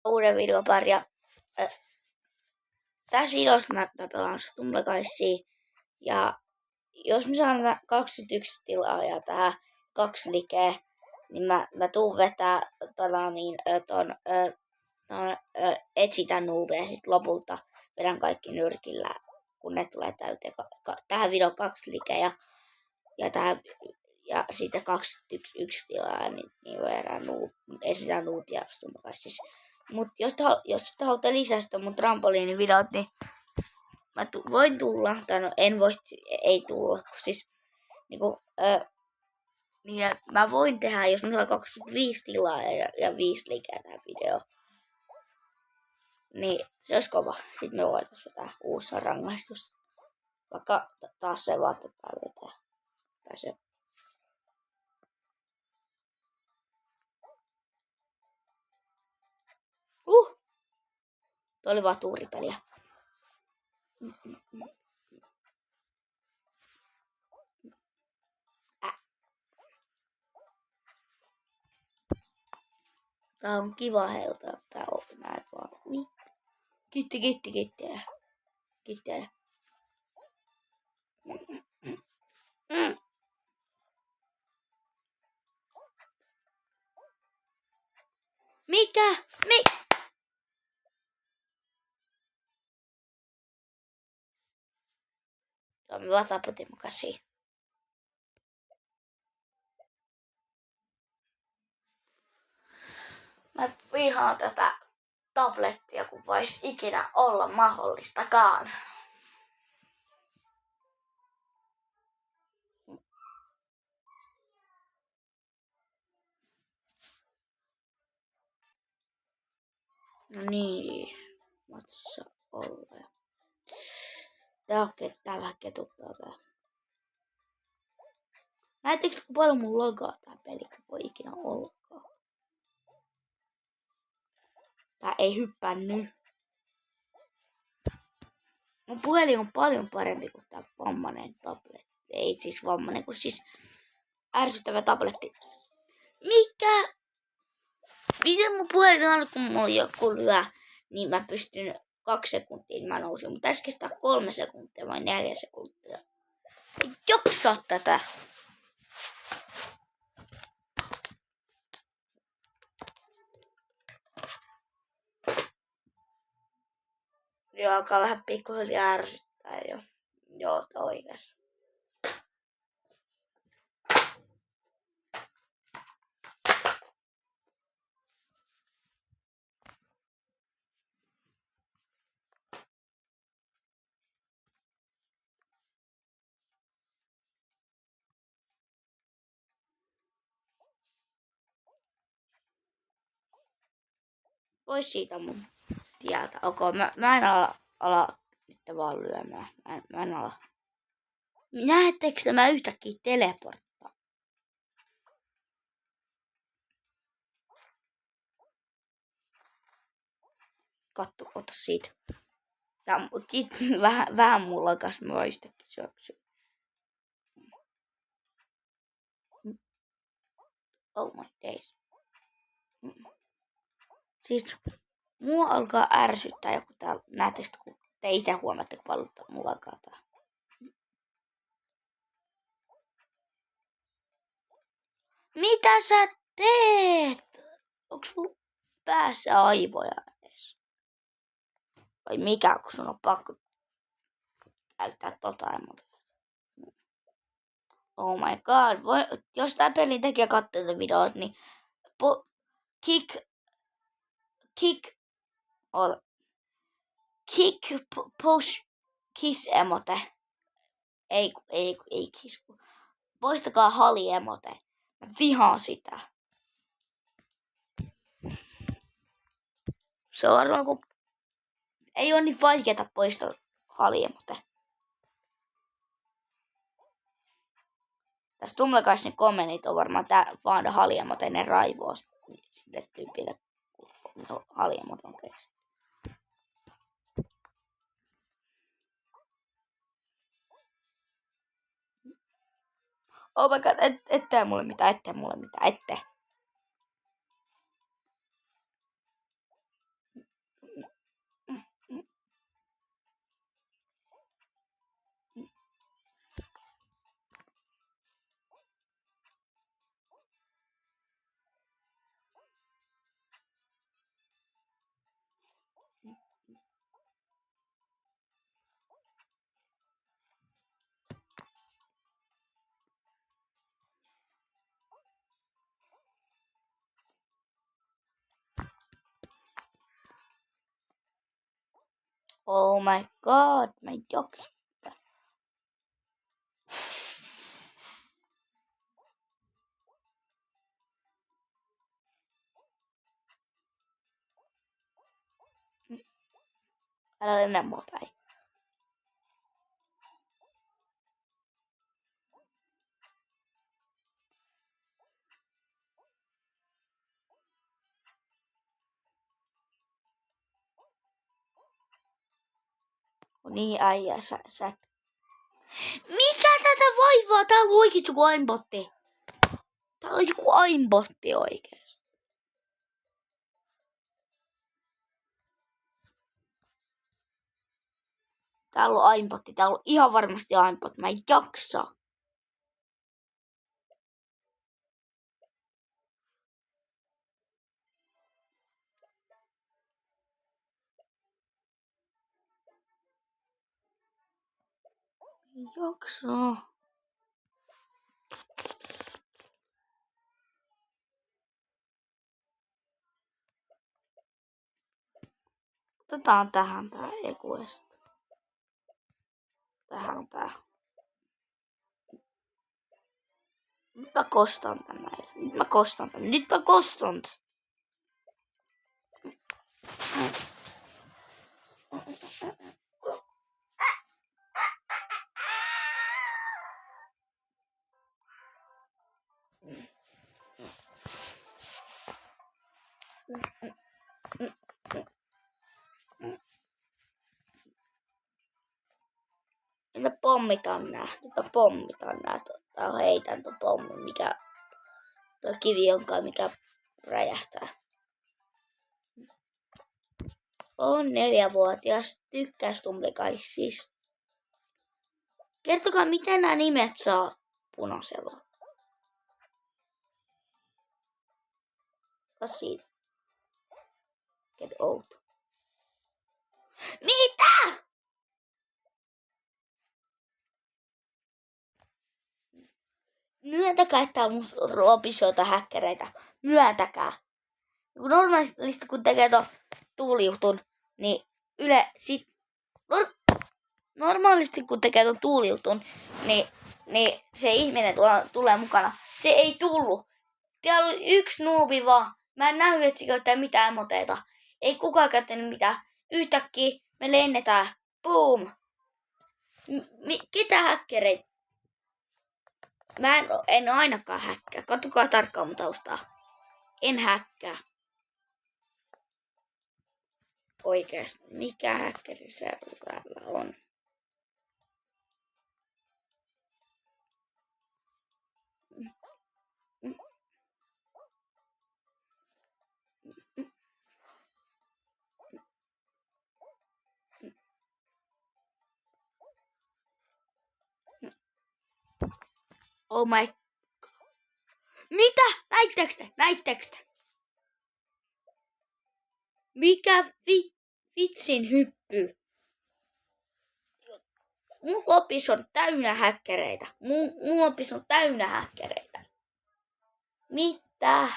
uuden videopari ja tässä videossa mä pelaan Stumbleguyssia ja jos mä saan 21 tilaajaa tähän 2 likeä, niin mä tuun vetää etsitä noobia ja sit lopulta vedän kaikki nyrkillä, kun ne tulee täyteen. Tähän videoon 2 likeä ja tähän ja siitä 21 tilaa, niin verran etsitään noobia Stumbleguysissa. Mut jos te haluatte lisää sitä mun trampoliinivideot, niin mä voin tulla, tai no en voi, ei tulla, kun siis niinku, niin mä voin tehdä, jos minulla on 25 tilaa ja 5 likeä tähän videoon. Niin se olisi kova. Sitten me voitais vetää uusi rangaistus. Vaikka taas se vaatteet päälle vetää. Tai se. Tuo oli vaan tuuripeliä. Tää on kiva heiluttaa tää näin vaan. Kitti. Mikä? Me vaan tapotimme käsiin. Mä vihaan tätä tablettia, kun vois ikinä olla mahdollistakaan. No niin, matsa olla. Tää vähän ketuttaa tää. Näettekö kun paljon mun logoa tää peli, kun voi ikinä ollakaan? Tää ei hyppänny. Mun puhelin on paljon parempi kuin tää vammainen tabletti. Ei siis vammainen, kun siis ärsyttävä tabletti. Mikä? Miten mun puhelin on, kun mulla on joku lyö, niin mä pystyn 2 sekuntia, niin mä nousin. Mutta tässä kestää 3 sekuntia vai 4 sekuntia. Ei jaksa tätä. Joo, alkaa vähän pikkuhiljaa ärsyttää jo. Joo, oikeas. Pois siitä mun tieltä. Okei, mä en ala nyt vaan lyömään. Mä en ala. Näettekö tämä yhtäkkiä teleporttaa? Katso, ota siitä. Tää vähän mulla kas mä yhtäkkiä syöksy. Oh my days. Siis mua alkaa ärsyttää joku täällä. Näettekö, kun te itse huomaatte, kun paljon mulla alkaa tää. Mitä sä teet? Onks sulla päässä aivoja edes? Vai mikä, kun sun on pakko käyttää tota emotiota? Oh my god. Jos tää pelin tekijä katsoo tätä videot, niin push, kiss emote. Ei kiss. Poistakaa hali emote. Mä vihaan sitä. Se on varmaan kun ei oo niin vaikeeta poistaa hali emote. Tässä Stumbleguysin kommentit on varmaan tää vaan hali emote, ne raivoo sille tyypille, kun hali emote on keksitty. Oh my god, ette mulle mitään. Oh my god, mä en jaksa. Älä lennä mua päin. Niin äijä, sä. Mikä tätä vaivaa? Tää on oikeesti joku aimbotti. Tää on joku aimbotti oikeesti. Täällä on aimbotti. Täällä on ihan varmasti aimbotti. Mä en jaksa. Ei jaksa. Otetaan tähän tää Equest. Tähän tää. Nyt mä kostan tän näille. Nyt mä kostan tän. Nyt mä pommitan nää. Tai heitän ton pommin, mikä... Tuo kivi onkaan, mikä räjähtää. On 4-vuotias. Tykkää Stumbleguysista. Kertokaa, miten nämä nimet saa punaisella. Kas siitä. Get out. Mitä? Myöntäkää, että on mun Robinsoita häkkäreitä. Myöntäkää. Normaalisti kun tekee ton tuulijutun, niin normaalisti kun tekee ton tuulijutun, niin se ihminen tulee mukana. Se ei tullut. Täällä oli yksi nuubi vaan. Mä en nähnyt, että se käyttää mitään emoteita. Ei kukaan käyttänyt mitään. Yhtäkkiä me lennetään. Boom. Ketä häkkäreitä? Mä en ainakaan häkkää. Katsokaa tarkkaan mun taustaa. En häkkää. Oikeesti. Mikä häkkäri se täällä on? Oh my... Mitä? Näittekö te? Mikä vitsin hyppy? Mun opis on täynnä häkkäreitä. Mun opis on täynnä häkkäreitä. Mitä?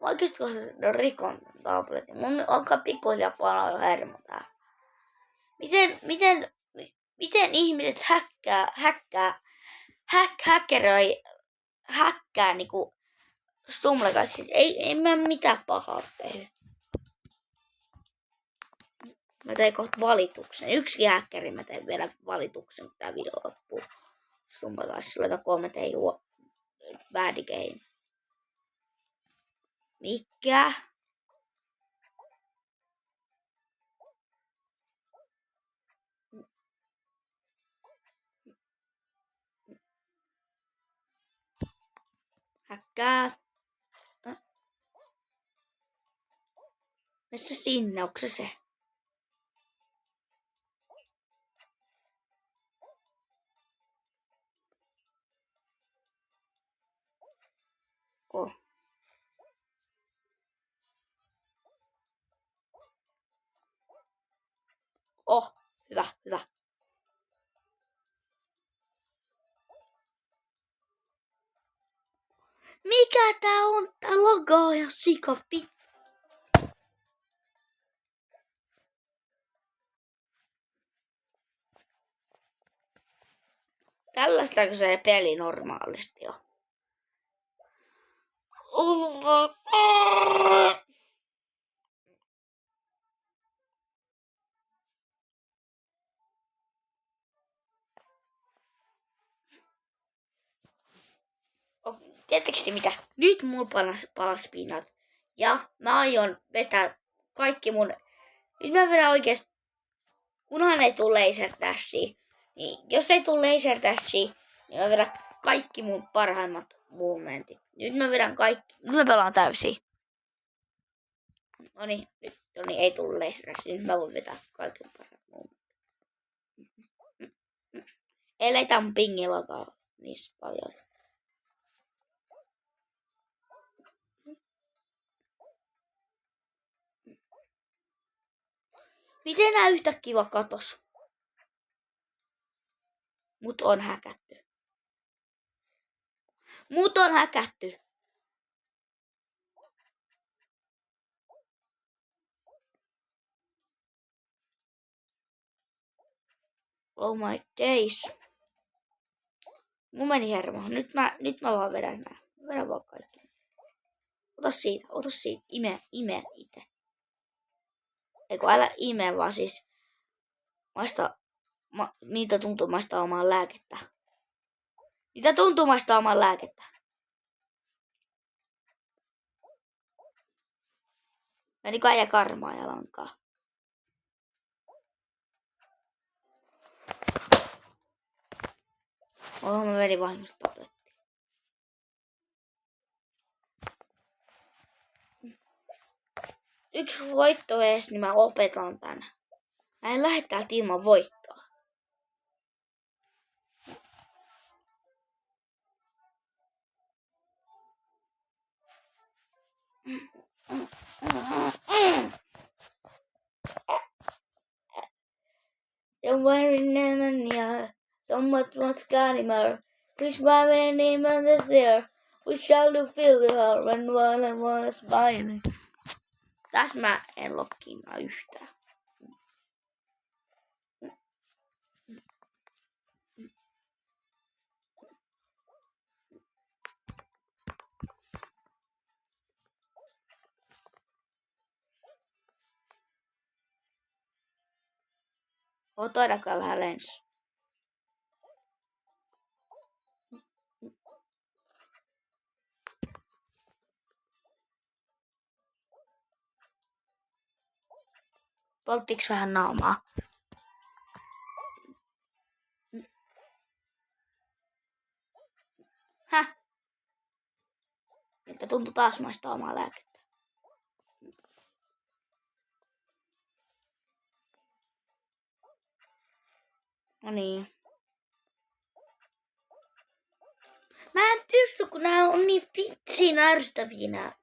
Oikeesti kun se rikon tabletin. Mun alkaa pikkuhiljaa paljon hermo tää. Miten ihmiset häkkää niinku Stumbleguysissa? Ei mä mitään pahaa tehnyt. Mä tein kohta valituksen. Yksikin häkkäri mä tein vielä valituksen, kun tää video loppuu. Stumbleguysissa laita mä tein bad game. Mikä? Häkkää. Missä sinne? Onko se? Oh, hyvä. Mikä tää on? Tää logaa ja sika Tällaistako se peli normaalisti on? Tiedättekö mitä? Nyt mulla palas pinnat. Ja mä aion vetää kaikki mun... Nyt mä vedän oikeesti... Kunhan ei tuu laser dashia. Niin jos ei tuu laser dashia, niin mä vedän kaikki mun parhaimmat momentit. Nyt mä vedän kaikki... Nyt mä pelaan täysin. Noniin, ei tullut laser dashia. Nyt mä voin vetää kaikki parhaimmat momentit. Ellei tää mun pingillakaan niissä paljon. Miten nää yhtäkkiä vaan katos? Mut on häkätty. Mut on häkätty. Oh my days. Mun meni hermo. Nyt mä vaan vedän nää. Vedän vaan kaikki. Ota siitä. Ime ite. Eiku älä ime vaan siis. Miltä tuntuu maistaa omaa lääkettä. Mitä tuntuu maistaa omaa lääkettä? Meni Kaija karmaa ja lankaa. Mä menin vahingossa tablettiin. Yksi voitto ees, niin mä lopetan tän. Mä en lähde täältä ilman voittoa. Don't worry, Nemanja. Somewhat was Ganimar. Wish my name on the there. We shall feel her when one and one is smiling. Tässä mä en lokkiinaa yhtään. Oot ainakaan vähän lens. Polttiks vähän naamaa? Häh? Että tuntui taas maistaa omaa lääkettä. No niin. Mä en pysty, kun nää on niin vitsin ärsyttäviä nää.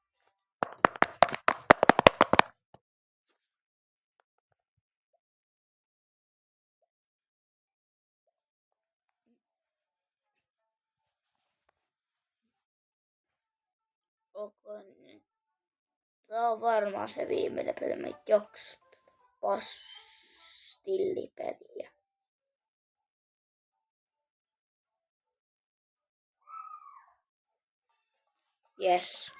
Okei. Tää on varmaan se viimeinen peli. Mä joks pastillipeliä. Yes.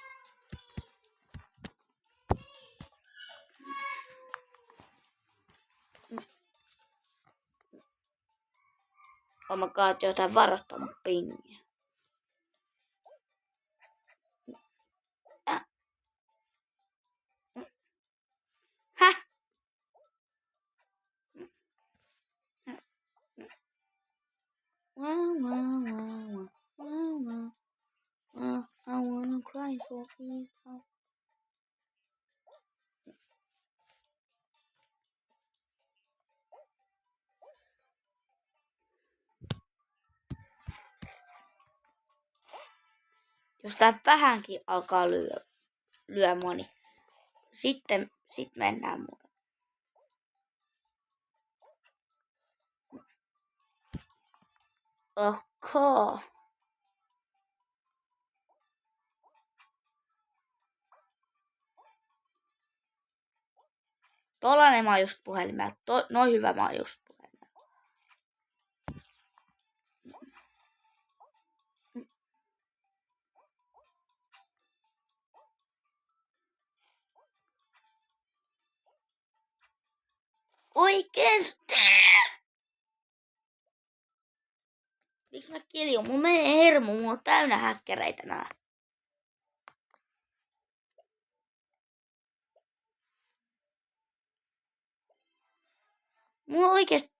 Oh my god, jotain varoittanut pingiä. Häh? I wanna cry for people. Jos tää vähänkin alkaa lyömään, niin sitten mennään muuta. Okay. Tollanen mä oon just puhelimella. Noin hyvä mä oon just puhelimella. Oikeesti? Miksi mä kiljun? Mulla menee hermo, mulla on täynnä häkkäreitä nää. Mulla on oikeesti...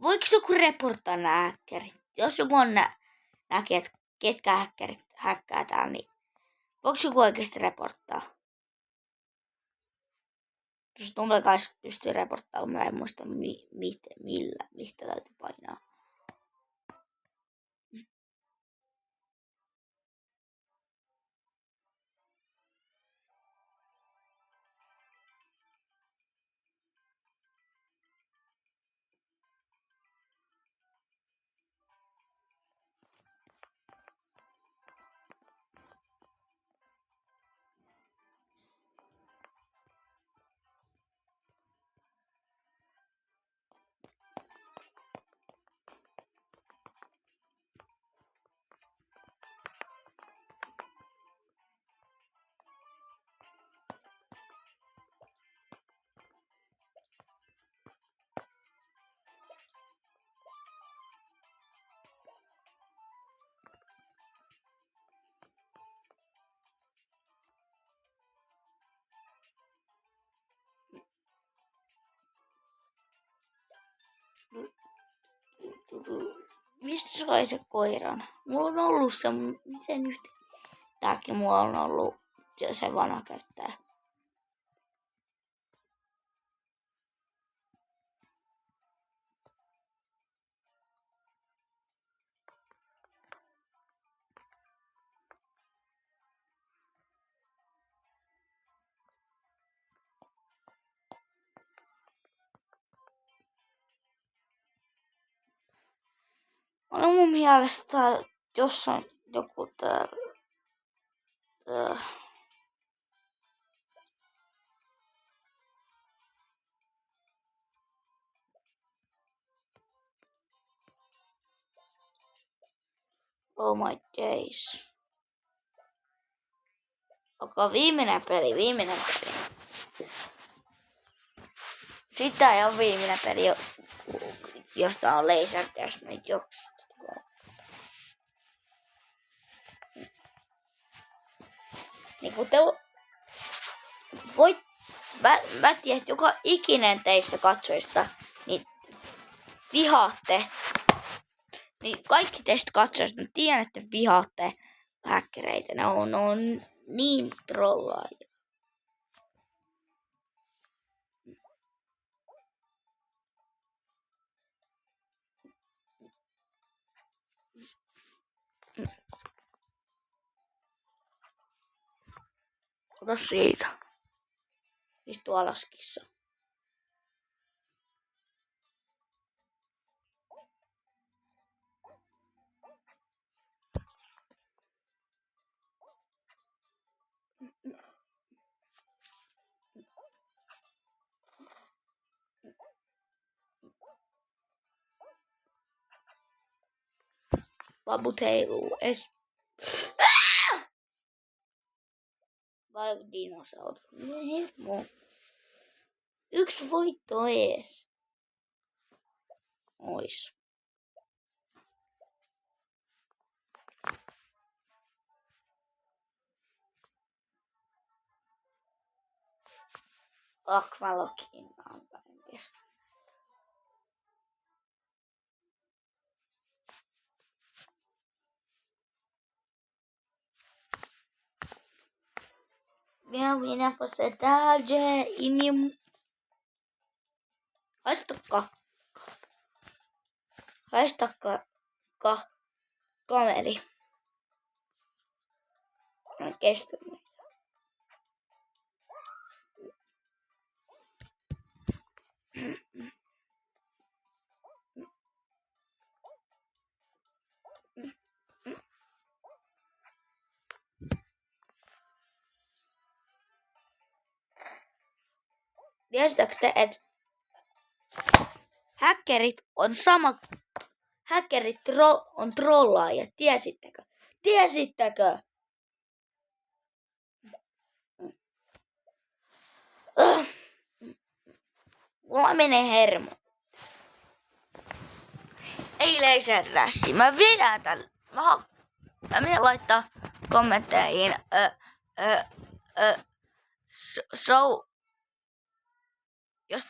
Voiko joku reporttaa nää häkkärit? Jos joku näkee, että ketkä häkkärit häkkää täällä, niin voiko joku oikeesti reporttaa? Jos tulee kanssa pystyy reporttaamaan, mä en muista mistä täytyy painaa. Mistä sai se koiran? Mulla on ollut se, miten nyt? Tääkin mulla on ollut se vanha käyttää. No mun mielestä jossain joku täällä. Oh my days. Onko viimeinen peli? Sitä ei ole viimeinen peli, josta on Laser Dash joksista. Niin kun te voit, mä tiedän, että joka ikinen teistä katsojista, niin vihaatte. Niin kaikki teistä katsojista, mä tiedän, että vihaatte häkkäreitä. Ne on niin trollaajia. Ota siitä. Istu alaskissa. Vaput heiluu ees. Vai dinosaurus? Hermo. 1 voitto ees. Ois. Mä lokin antain kestä. Ja minä får sätta det i min... Haistakka kameli. Mä en kestä niitä. Tiesittekö te, että häkkerit on trollaajia? Tiesittekö? Mulla menee hermo. Ei laserdashi. Mä vedän tällä. Mä menen laittaa kommentteihin. Jos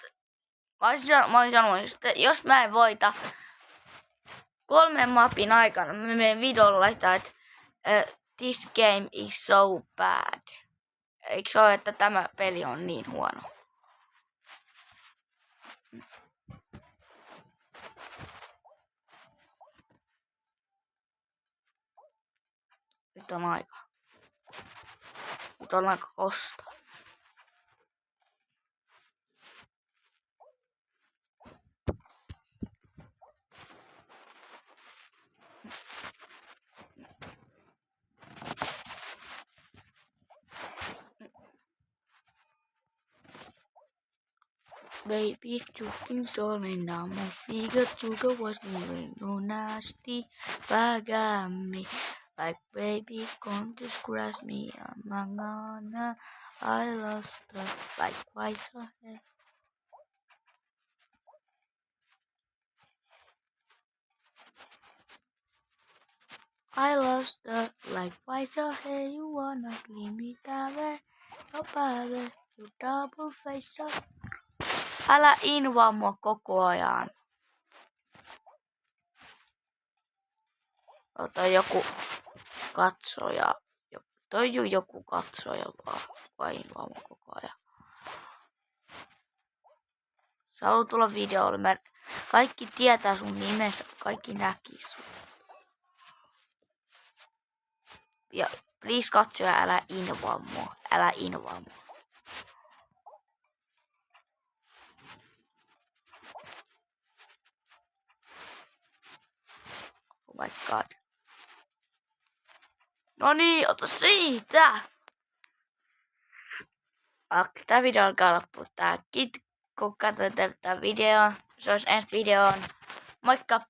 mä olisin sanonut, että jos mä en voita 3 mapin aikana, mä menen videolla laittaa, että this game is so bad. Eikö se ole, että tämä peli on niin huono? Nyt on aika. Nyt on aika kostaa. Baby, choking so and now my figure sugar was moving no nasty bag at me. Like baby, come to scratch me. I'm gonna, I lost the like why so hey. I lost the like why so hey. You wanna leave me that way? Your baby, you double face up. Älä invaa mua koko ajan. Toi joku katsoja. Toi joku katsoja vaan invaa mua koko ajan. Sä haluat tulla videolle. Kaikki tietää sun nimessä. Kaikki näki sun. Ja please katsoja, älä invaa mua. Älä invaa mua. Oh my god. No niin, ota siitä! Tää video alkaa loppua. Kun katsoitte tämän videon. Se olisi ensi videoon. Moikka!